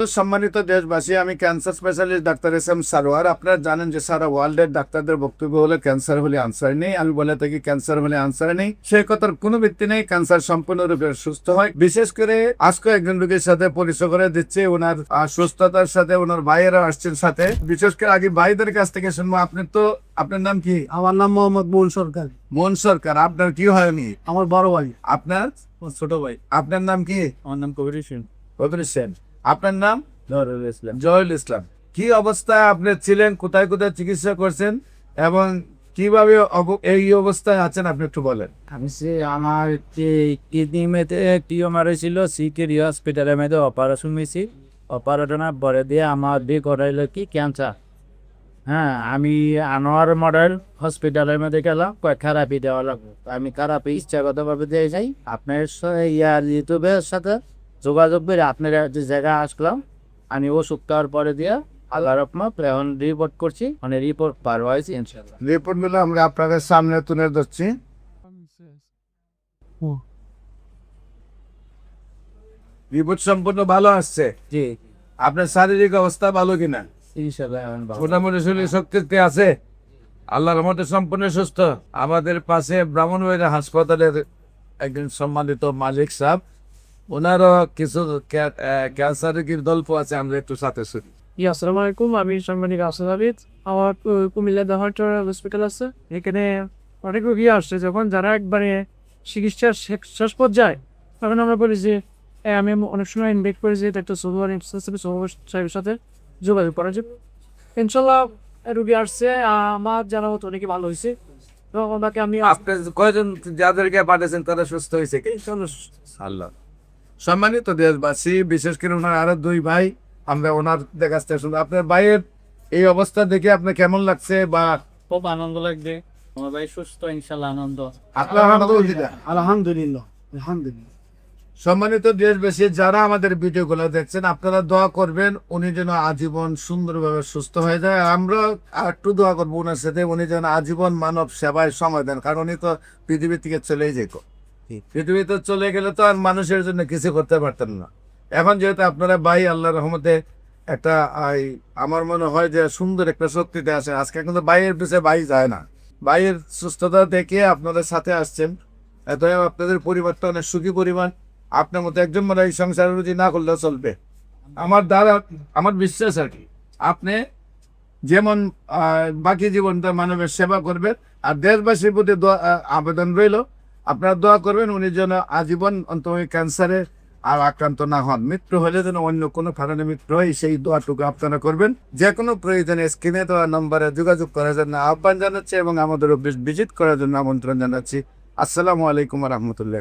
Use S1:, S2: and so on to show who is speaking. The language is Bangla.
S1: তো সম্মানিত দেশবাসী, আমি cancer specialist doctor S M Sarwar. আপনারা জানেন যে সারা ওয়ার্ল্ডের ডাক্তারদের বক্তব্য হলো ক্যান্সার হলে আনসার নেই। আমি বলে থাকি ক্যান্সার হলে আনসার নেই, সে কথার কোনো ভিত্তি নেই। ক্যান্সার সম্পূর্ণরূপে সুস্থ হয়। বিশেষ করে আজকে একজন রোগীর সাথে পরিচয় করে দিচ্ছে, ওনার সুস্থতার সাথে ওনার ভাইয়েরা আসছেন সাথে। বিশেষ করে আগে ভাইদের কাছ থেকে শুনবো। আপনার নাম কি?
S2: আমার নাম মোহাম্মদ মোহন সরকার।
S1: মোহন সরকার। আপনার কি হয়নি?
S2: আমার বড় ভাই।
S1: আপনার
S2: ছোট ভাই।
S1: আপনার নাম কি?
S2: আমার নাম কবির হোসেন।
S1: কবির হোসেন। আপনার নাম?
S2: জহুরুল ইসলাম।
S1: জহুরুল ইসলাম। কি অবস্থায় আপনি ছিলেন, কোথায় কোথায় চিকিৎসা করছেন এবং কিভাবে এই অবস্থায় আছেন আপনি একটু বলেন।
S2: আমার কিডনি মেতে টিউমার হয়েছিল, সিকেরি হসপিটালের মধ্যে অপারেশন হয়েছি। অপারেশনের পরে দিয়ে আমার দিয়ে করাইলো কি ক্যান্সার। হ্যাঁ, আমি আনোয়ার মডেল হসপিটালের মধ্যে গেলাম, থেরাপি দেওয়া লাগবে। আমি থেরাপি ইচ্ছাগতভাবে দিয়ে যাই। আপনার ইউটিউবের সাথে যোগাযোগ করে আপনার যে জায়গায় আসলাম, আমি ওষুধ খাওয়ার পরে দিয়ে আল্লাহ রহমত এখন রিপোর্ট করছি, মানে রিপোর্ট পার হয়েছি ইনশাল্লাহ।
S1: রিপোর্টগুলো আমরা আপনাদের সামনে তুলে ধরছি। রিপোর্ট সম্পূর্ণ ভালো আসছে।
S2: জি,
S1: আপনার শারীরিক অবস্থা ভালো কিনা?
S2: ইনশাল্লাহ এখন ভালো।
S1: মোটামুটি শরীর শক্তি আছে? আল্লাহর রহমতে সম্পূর্ণ সুস্থ। আমাদের পাশে ব্রাহ্মণবাড়িয়া হাসপাতালের একজন সম্মানিত মালিক সাহেব, ওনারও কিছু ক্যান্সার রোগীর গল্প আছে, আমরা একটু সাথে শুনি।
S3: আসসালামু আলাইকুম, আমি সাংবাদিক আসাদ আবিদ। আমার কুমিল্লা দেহাটর হসপিটাল আছে, এখানে অনেক রোগী আসছে। যখন যারা একবারে চিকিৎসার শেষ পর্যায়ে, তখন আমরা বলি যে আমি অনেক সময় ইনভাইট করি যে একটা সোহর সাহেবের সাথে যোগাযোগ করা যাবে। ইনশাল্লাহ রুগী আসছে, আমার জানা মতো অনেকে ভালো হয়েছে। তো ওনাকে আমি
S1: আপনি কয়জন যাদেরকে পাঠিয়েছেন তারা সুস্থ হয়েছে কি? আল্লাহ। সম্মানিত দেশবাসী, বিশেষ করে ওনার আরো দুই ভাই, আমরা ওনার কাছ থেকে শুনবো। আপনার ভাইয়ের এই অবস্থা দেখে আপনার কেমন লাগছে বা
S2: খুব আনন্দ লাগছে। আমার ভাই সুস্থ, ইনশাল্লাহ আনন্দ।
S1: আপনার আলহামদুলিল্লাহ।
S2: আলহামদুলিল্লাহ, আলহামদুলিল্লাহ।
S1: সম্মানিত দেশবাসী, যারা আমাদের ভিডিওগুলো দেখছেন, আপনারা দোয়া করবেন উনি যেন আজীবন সুন্দরভাবে সুস্থ হয়ে যায়। আমরা একটু দোয়া করবো ওনার সাথে, উনি যেন আজীবন মানব সেবায় সময় দেন, কারণ উনি তো পৃথিবী থেকে চলেই যেত। পৃথিবীতে চলে গেলে তো আর মানুষের জন্য কিছু করতে পারতেন না। এখন যেহেতু আপনারা ভাই, আল্লাহর রহমতে একটা আমার মনে হয় যে সুন্দর একটা শক্তিতে আসে। আজকে কিন্তু ভাইয়ের পিছিয়ে ভাই যায় না। ভাইয়ের সুস্থতা দেখে আপনাদের সাথে আসছেন, এত আপনাদের পরিবারটা অনেক সুখী পরিবার। আপনার মতো একজন মানে এই সংসার রুজি না করলেও চলবে। আমার বিশ্বাস আর কি, আপনি যেমন বাকি জীবনটা মানবের সেবা করবেন, আর দেশবাসীর প্রতি আবেদন রইল আপনারা দোয়া করবেন উনি যেন আজীবন অন্তত ক্যান্সারে আর আক্রান্ত না হন। মৃত্যু হলে যেন অন্য কোনো কারণে মৃত্যু হয়, সেই দোয়াটুকু আপনারা করবেন। যে কোনো প্রয়োজনে স্ক্রিনে দেওয়া নম্বরে যোগাযোগ করার জন্য আহ্বান জানাচ্ছি এবং আমাদের অফিস ভিজিট করার জন্য আমন্ত্রণ জানাচ্ছি। আসসালামু আলাইকুম রহমতুল্লাহ।